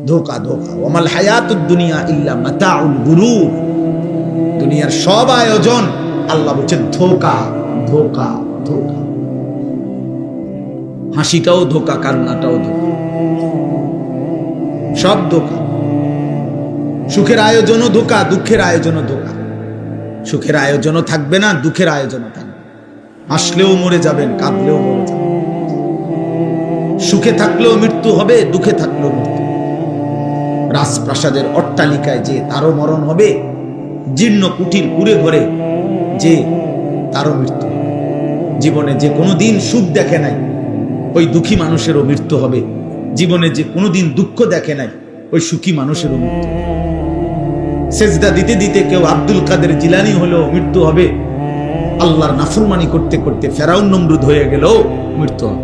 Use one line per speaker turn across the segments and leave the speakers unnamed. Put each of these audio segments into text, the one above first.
ধোকা ধোকা। ওয়ামাল হায়াতুদ দুনিয়া ইল্লা মাতাউল গুরুর, দুনিয়ার সব আয়োজন আল্লাহ বলছে ধোকা ধোকা ধোকা। হাসিটাও ধোকা, কান্নাটাও ধোকা, সব ধোকা। সুখের আয়োজনও ধোকা, দুঃখের আয়োজনও ধোকা। সুখের আয়োজনও থাকবে না, দুঃখের আয়োজনও থাকবে। হাসলেও মরে যাবেন, কাঁদলেও মরে যাবেন। সুখে থাকলেও মৃত্যু হবে, দুঃখে থাকলেও মৃত্যু। রাজপ্রাসাদের অট্টালিকায় যে তারও মরণ হবে, জীর্ণ কুটির কুড়ে ঘরে যে তারও মৃত্যু। জীবনে যে কোনোদিন সুখ দেখে নাই ওই দুঃখী মানুষেরও মৃত্যু হবে। জীবনে যে কোনোদিন দুঃখ দেখে নাই ওই সুখী মানুষেরও মৃত্যু। সেজদা দিতে দিতে কেউ আব্দুল কাদের জিলানী হলেও মৃত্যু হবে। আল্লাহর নাফরমানি করতে করতে ফেরাউন নমরুদ হয়ে গেলেও মৃত্যু হবে।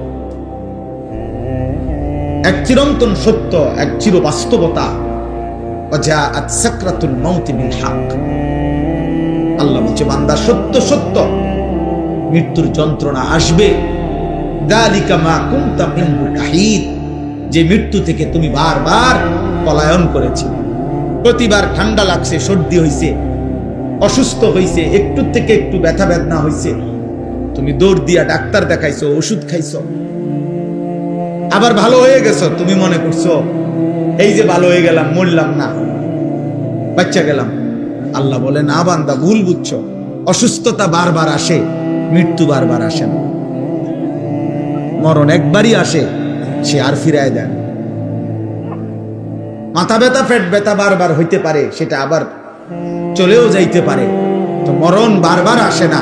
এক চিরন্তন সত্য, এক চির বাস্তবতা, ওয়াজাআত সাকরাতুল মাউত বিল হক। আল্লাহ বলছে বান্দা সত্য সত্য মৃত্যুর যন্ত্রণা আসবে। যালিকা মা কুনতা মিনহু তাহিদ, যে মৃত্যু থেকে তুমি বারবার পলায়ন করেছো। প্রতিবার ঠান্ডা লাগছে, সর্দি হইছে, অসুস্থ হইছে, একটু থেকে একটু ব্যথা বেদনা হইছে, তুমি দৌড় দিয়া ডাক্তার দেখাইছো, ওষুধ খাইছো, আবার ভালো হয়ে গেছো। তুমি মনে করছো এই যে ভালো হয়ে গেলাম, মরলাম না, বাচ্চা গেলাম। আল্লাহ বলে না বান্দা, ভুল বুঝছো। অসুস্থতা বারবার আসে, মৃত্যু বারবার আসে না। মরণ একবারই আসে, সে আর ফিরায় দেন। মাথা ব্যথা, পেট ব্যথা বারবার হইতে পারে, সেটা আবার চলেও যাইতে পারে। তো মরণ বারবার আসে না,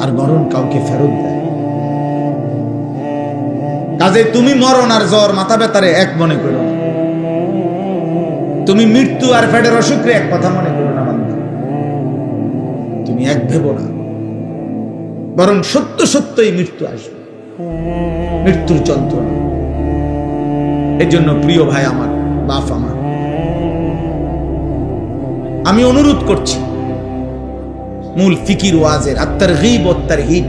আর মরণ কাউকে ফেরত দেয়। কাজে তুমি মরণ আর জ্বর, মাথা ব্যথারে এক মনে করো না। তুমি মৃত্যু আর পেটের অসুখরে এক কথা মনে করো না বান্দা। তুমি এক ভেবো না, বরং সত্য সত্যই মৃত্যু আসবে, মৃত্যুর যন্ত্রণা। এই জন্য প্রিয় ভাই আমার, বাপ আমার, আমি অনুরোধ করছি, মূল ফিকির ওয়াজের আত-তারগীব ওয়াত তারহিব,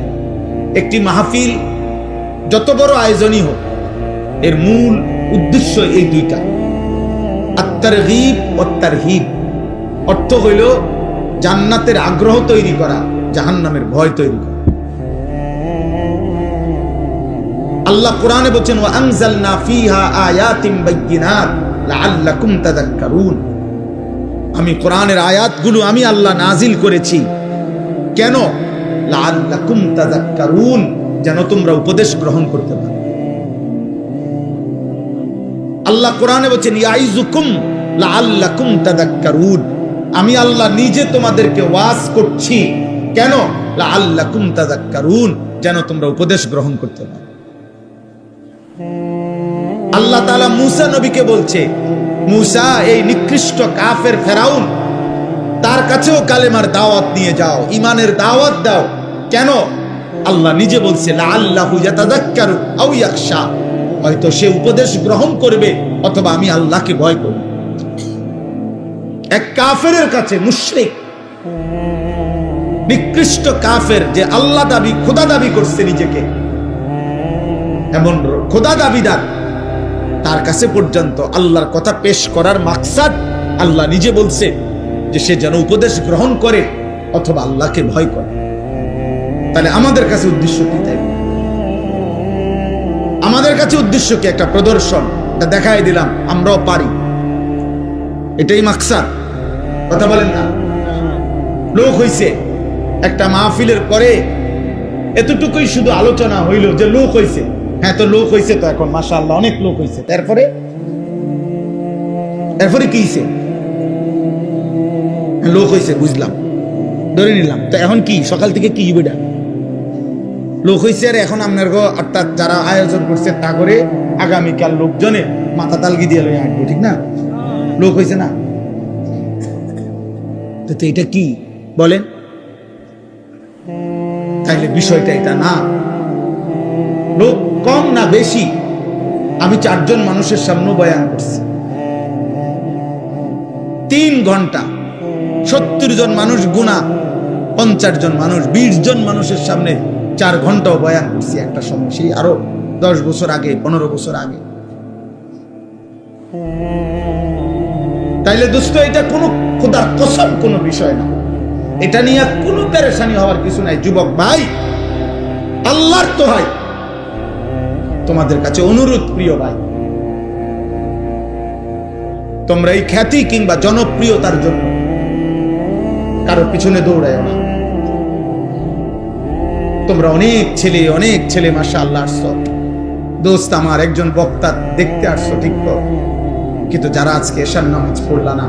একটি মাহফিল যত বড় আয়োজনই হোক, এর মূল উদ্দেশ্য এই দুইটা, আত-তারগীব ওয়াত তারহিব। অর্থ হইল জান্নাতের আগ্রহ তৈরি করা, জাহান্নামের ভয় তৈরি করা। আল্লাহ কোরআনে বলেন ওয়া আনজালনা ফিহা আয়াতিন বাইয়িনাত লাআল্লাকুম তাযাক্কারুন। আমি কোরআনের আয়াতগুলো আমি আল্লাহ নাজিল করেছি, কেন? লাআল্লাকুম তাযাক্কারুন, যেন তোমরা উপদেশ গ্রহণ করতে পারো। আল্লাহ কোরআনে বলেন ইয়াইযুকুম লাআল্লাকুম তাযাক্কারুন। আমি আল্লাহ নিজে তোমাদেরকে ওয়াজ করছি, কেন? লাআল্লাকুম তাযাক্কারুন, যেন তোমরা উপদেশ গ্রহণ করতে পারো। আল্লাহ তাআলা মূসা নবীকে বলছে, মূসা এই নিকৃষ্ট কাফের ফেরাউন, তার কাছেও কালেমার দাওয়াত নিয়ে যাও, ঈমানের দাওয়াত দাও। কেন? আল্লাহ নিজে বলছে লাআল্লাহু ইয়াতাযাক্কারু আও ইয়াখশা, হয়তো সে উপদেশ গ্রহণ করবে অথবা আমি আল্লাহকে ভয় করব। এক কাফেরের কাছে, মুশরিক, নিকৃষ্ট কাফের, যে আল্লাহ দাবি, খোদা দাবি করছে নিজেকে, এমন খোদা দাবিদার, তার কাছে পর্যন্ত আল্লাহর কথা পেশ করার মাকসাদ আল্লাহ নিজে বলছে যে সে যেন উপদেশ গ্রহণ করে অথবা আল্লাহকে ভয় করে। তাহলে আমাদের কাছে উদ্দেশ্য কি? তাই আমাদের কাছে উদ্দেশ্য কি? একটা প্রদর্শন, দেখাই দিলাম আমরাও পারি, এটাই মাকসাদ। কথা বলেন না? লোক হইছে, একটা মাহফিলের পরে এতটুকুই শুধু আলোচনা হইল যে লোক হইছে। হ্যাঁ, তো লোক হইছে, তো এখন মাশাআল্লাহ অনেক লোক হইছে। এরপরে কি হইছে? লোক হইছে, বুঝলাম, ধরে নিলাম। তো এখন কি? সকাল থেকে কি বেটা লোক হইছে, আর এখন আপনার অর্থাৎ যারা আয়োজন করছে তা করে আগামীকাল লোকজনে মাথা তালগি দিয়ে লই আসবো, ঠিক না? লোক হইছে না? তো এটা কি বলেন? তাইলে বিষয়টা এটা না। লোক কম না বেশি? আমি 4 জন মানুষের সামনে বয়ান করছি, 3 ঘন্টা, 70 জন মানুষ গুণা, 50 জন মানুষ, 20 জন মানুষের সামনে 4 ঘন্টাও বয়ান করছি একটা সময়, সেই আরো 10 বছর আগে, 15 বছর আগে। তাইলে দোস্ত এটা কোনো খোদার কসম কোনো বিষয় না, এটা নিয়ে কোনো পেরেশানি হওয়ার কিছু নাই। যুবক ভাই, আল্লাহর তো হয় তোমাদের কাছে অনুরোধ, প্রিয় ভাই, তোমরা এই খ্যাতি কিংবা জনপ্রিয়তার জন্য কারো পিছনে দৌড়ায় না। তোমরা অনেক ছেলে মাশাআল্লাহ আসছো দোস্ত, আমার একজন বক্তা দেখতে আসছো ঠিক তো, কিন্তু যারা আজকে এশার নামাজ পড়লা না,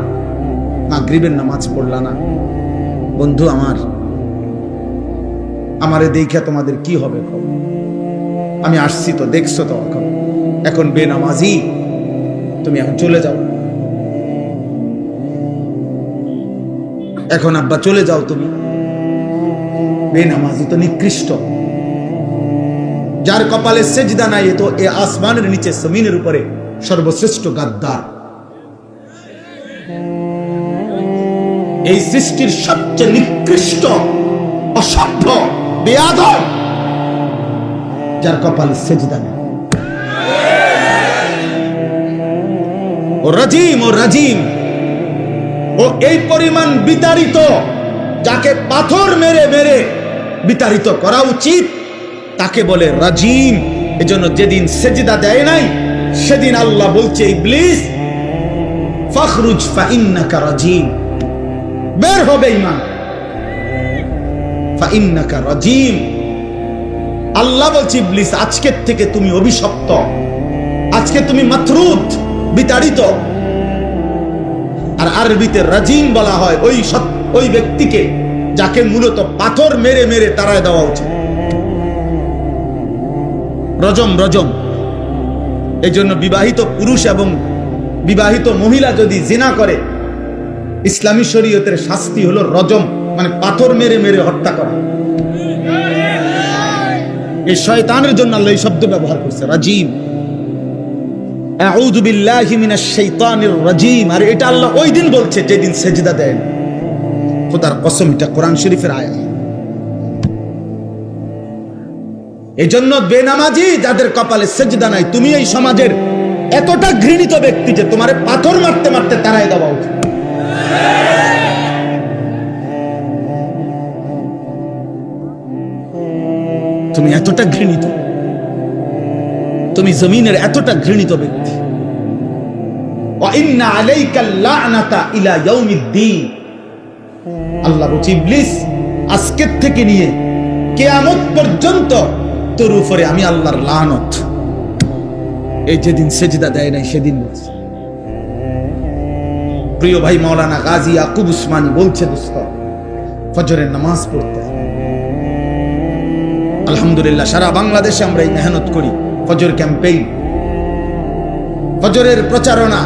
মাগরিবের নামাজ পড়লা না, বন্ধু আমারে দেখা তোমাদের কি হবে? আমি আসছি তো, দেখছো তো, এখন বেনামাজি তুমি এখন চলে যাও, এখন আব্বা চলে যাও তুমি। বেনামাজি তো নিকৃষ্ট, যার কপালে সেজদা নাই, তো এ আসমানের নিচে জমিনের উপরে সর্বশ্রেষ্ঠ গাদ্দার, এই সৃষ্টির সবচেয়ে নিকৃষ্ট অসভ্য বেয়াদব, যার কপালে সেজদা নেই। ও রাজিম, ও এই পরিমাণ বিতাড়িত, যাকে পাথর মেরে মেরে বিতাড়িত করা উচিত তাকে বলে রাজিম। এজন্য যেদিন সেজদা দেয় নাই সেদিন আল্লাহ বলছে, ইবলিস ফাখরুজ ফাইন্নাকা রাজিম, বের হবে ঈমান, ফাইন্নাকা রাজিম। আল্লাহ বলছে, ইবলিস আজকের থেকে তুমি অভিশপ্ত, আজকে তুমি মাতরুদ, বিতাড়িত। আর আরবিতে রাজিম বলা হয় ওই ব্যক্তিকে যাকে মূলত পাথর মেরে মেরে তাড়ায় দেওয়া উচিত। রজম। এই জন্য বিবাহিত পুরুষ এবং বিবাহিত মহিলা যদি জিনা করে, ইসলামী শরীয়তের শাস্তি হলো রজম, মানে পাথর মেরে মেরে হত্যা করা। এই শয়তানের জন্য আল্লাহ এই শব্দ ব্যবহার করছে, রাজিম। আউযু বিল্লাহি মিনাশ শাইতানির রাজিম। আর এটা আল্লাহ ওই দিন বলছে যেদিন সেজদা দেয় না। খোদার কসম, এটা কোরআন শরীফের আয়াত। এই জন্য বেনামাজি যাদের কপালে সেজদা নাই, তুমি এই সমাজের এতটা ঘৃণিত ব্যক্তি যে তোমারে পাথর মারতে মারতে তাড়ায় দেওয়া উচিত। তুমি এতটা ঘৃণিত, তুমি জমিনের এতটা ঘৃণিত ব্যক্তি। ওয়া ইন্না আলাইকাল লা'নাতা ইলা ইয়াউমিদ্দিন। আল্লাহ বলছে, ইবলিস আজকের থেকে নিয়ে কিয়ামত পর্যন্ত তোর উপরে আমি আল্লাহর লানত। এই যেদিন সেজদা দেয় নাই সেদিন বলছে। প্রিয় ভাই মাওলানা গাজী ইয়াকুব উসমানী বলছে, দোস্ত ফজরের নামাজ পড়তে, আলহামদুলিল্লাহ সারা বাংলাদেশে আমরা এই মেহনত করি, ফজর ক্যাম্পেইন, ফজরের প্রচারণা।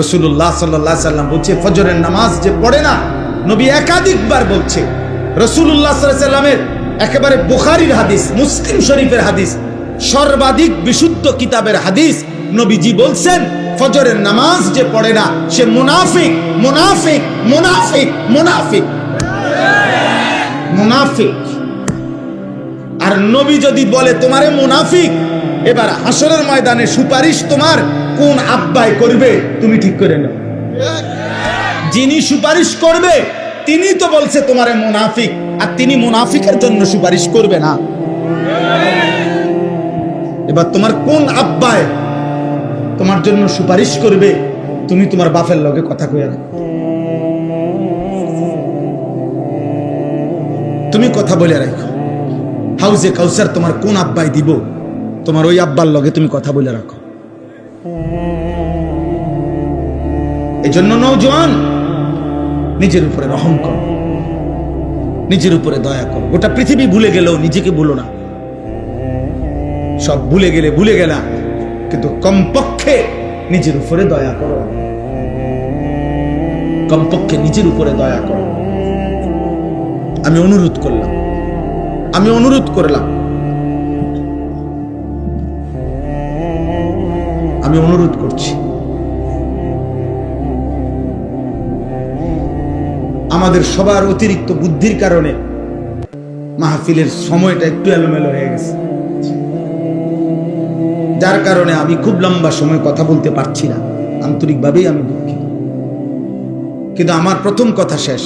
রাসূলুল্লাহ সাল্লাল্লাহু আলাইহি সাল্লাম বলছে, ফজরের নামাজ যে পড়ে না, নবী একাধিকবার বলছে। রাসূলুল্লাহ সাল্লাল্লাহু আলাইহি সাল্লামের একেবারে বুখারীর হাদিস, মুসলিম শরীফের হাদিস, সর্বাধিক বিশুদ্ধ কিতাবের হাদিস, নবীজি বলছেন, ফজরের নামাজ যে পড়ে না সে মুনাফিক, মুনাফিক, মুনাফিক, মুনাফিক, মুনাফিক। আর নবী যদি বলে তোমারে মুনাফিক, এবার হাসরের ময়দানে সুপারিশ তোমার কোন আব্বায় করবে তুমি ঠিক করে নাও। যিনি সুপারিশ করবে তিনি তো বলছে তোমারে মুনাফিক, আর তিনি মুনাফিকের জন্য সুপারিশ করবে না। এবার তোমার কোন আব্বায় তোমার জন্য সুপারিশ করবে তুমি তোমার বাপের লগে কথা কইয়া রাখো, তুমি কথা বলে রাখো। হাউজে কাউসার তোমার কোন আব্বাই দিব, তোমার ওই আব্বার লগে তুমি কথা বলে রাখো। এই জন্য নওজোয়ান, নিজের উপরে রহম করো, নিজের উপরে দয়া করো। গোটা পৃথিবী ভুলে গেলেও নিজেকে ভুলো না। সব ভুলে গেলে ভুলে গেলাম, কিন্তু কমপক্ষে নিজের উপরে দয়া করো, কমপক্ষে নিজের উপরে দয়া করো। আমি অনুরোধ করলাম, আমি অনুরোধ করলাম, আমি অনুরোধ করছি, আমাদের সবার অতিরিক্ত বুদ্ধির কারণে মাহফিলের সময়টা একটু এলোমেলো হয়ে গেছে। যার কারণে আমি খুব লম্বা সময় কথা বলতে পারছি না, আন্তরিকভাবেই আমি দুঃখিত। কিন্তু আমার প্রথম কথা শেষ,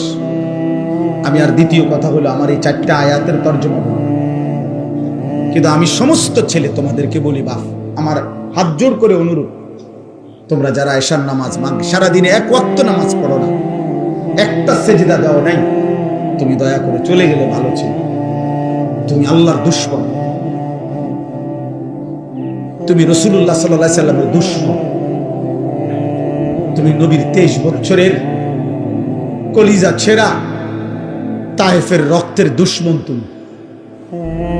আমি আর দ্বিতীয় কথা হলো আমার এই 4টা আয়াতের তর্জমা বলব। কিন্তু আমি সমস্ত ছেলে তোমাদেরকে বলি, বাপ আমার হাত জোর করে অনুরোধ, তোমরা যারা এশার নামাজ সারাদিনে 1 ওয়াক্ত নামাজ পড়ো না, একটা সেজদা দাও নাই, তুমি দয়া করে চলে গেলে ভালো ছিল। তুমি আল্লাহর দুশমন, তুমি রাসূলুল্লাহ সাল্লাল্লাহু আলাইহি সাল্লামের দুশমন, তুমি নবীর 23 বছরের কলিজা ছেঁড়া তায়েফের রক্তের দুশমন। তুমি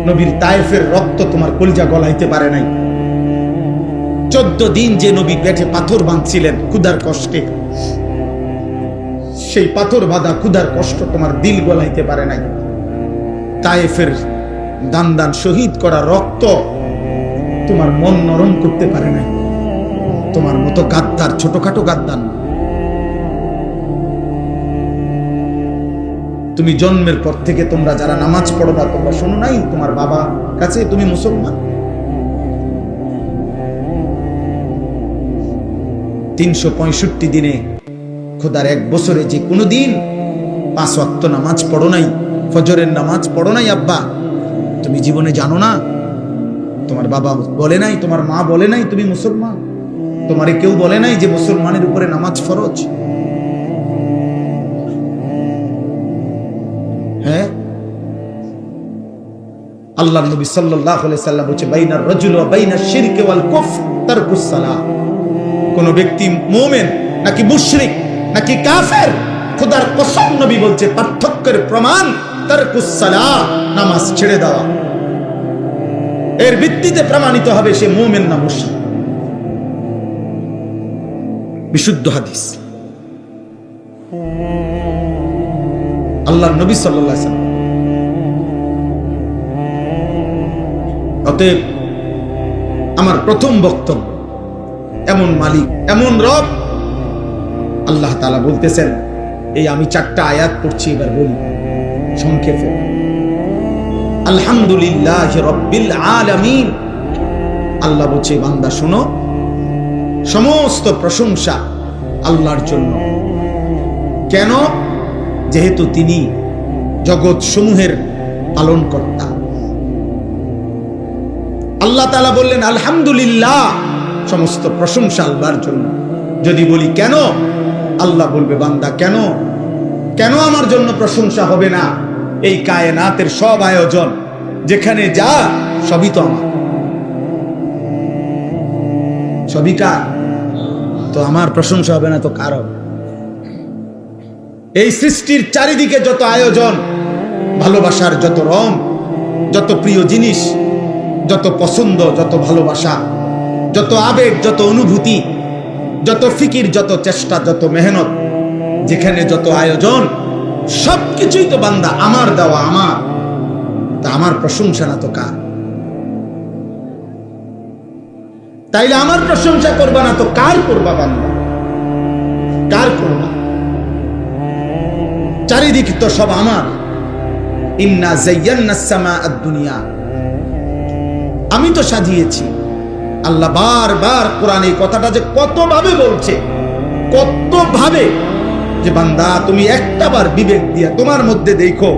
নবীর তায়েফের রক্ত তোমার কলিজা গলাইতে পারে নাই। 14 দিন যে নবী পেটে পাথর বাঁধছিলেন ক্ষুধার কষ্টে, সেই পাথর বাঁধা ক্ষুধার কষ্ট তোমার দিল গলাইতে পারে নাই। তায়েফের দান দান শহীদ করা রক্ত তোমার মন নরম করতে পারে নাই। তোমার মতো গাদ্দার ছোটখাটো গাদ্দার না। তুমি জন্মের পর থেকে তোমরা যারা নামাজ পড়ো না, তোমরা শোনো নাই তোমার বাবা কাছে তুমি মুসলমান। 365 দিনে খোদার 1 বছরে যে কোনো দিন 5 ওয়াক্ত নামাজ পড়ো নাই, ফজরের নামাজ পড়ো নাই আব্বা, তুমি জীবনে জানো না? তোমার বাবা বলে নাই, তোমার মা বলে নাই তুমি মুসলমান? তোমারে কেউ বলে নাই যে মুসলমানের উপরে নামাজ ফরজ? হ্যাঁ, আল্লাহর নবী সাল্লাল্লাহু আলাইহি সাল্লাম বলেছে, বাইনার রাজুল ওয়া বাইনাশ শিরকি ওয়াল কুফর তারকুস সালাহ। কোন ব্যক্তি মুমিন নাকি মুশরিক নাকি কাফের, খোদার কসম নবী বলছে পার্থক্যের প্রমাণ তারকুস সালাহ, নামাজ ছেড়ে দেওয়া। এর ভিত্তিতে প্রমাণিত হবে সে মুমিন না মুশরিক। বিশুদ্ধ হাদিস। আল্লাহর নবী সাল্লাল্লাহু আলাইহি সাল্লাম। অতএব আমার প্রথম বক্তব্য, এমন মালিক, এমন রব আল্লাহ তাআলা বলতেছেন। এই আমি 4টা আয়াত পড়ছি, এবার বলি সংক্ষেপে। আলহামদুলিল্লাহি রাব্বিল আলামিন। আল্লাহ বলছে, বান্দা শোনো, সমস্ত প্রশংসা আল্লাহর জন্য। কেন? যেহেতু তিনি জগৎ সমূহের পালনকর্তা। আল্লাহ তাআলা বললেন আলহামদুলিল্লাহ, সমস্ত প্রশংসা আল্লাহর জন্য। যদি বলি কেন, আল্লাহ বলবে, বান্দা কেন কেন আমার জন্য প্রশংসা হবে না? এই কায়নাতের সব আয়োজন যেখানে যা, সবই তো আমার, সবই কার? তো আমার প্রশংসা হবে না তো কার হবে? এই সৃষ্টির চারিদিকে যত আয়োজন, ভালোবাসার যত রং, যত প্রিয় জিনিস, যত পছন্দ, যত ভালোবাসা, যত আবেগ, যত অনুভূতি, যত ফিকির, যত চেষ্টা, যত মেহনত, যেখানে যত আয়োজন, সবকিছুই তো বান্দা আমার দেওয়া, আমার। তা আমার প্রশংসা না তো কার? তাইলে আমার প্রশংসা করবা না তো কার করবা বান্দা? কার করবা? চারিদিকে তো সব আমার। ইন্না যায়্যানাস সামাআদ দুনিয়া, আমি তো সাজিয়েছি। আল্লাহ বারবার কোরআনে এই কথাটা যে কত ভাবে বলছে, কত ভাবে, যে বান্দা তুমি একটা বার বিবেক দিয়া তোমার মধ্যে দেখো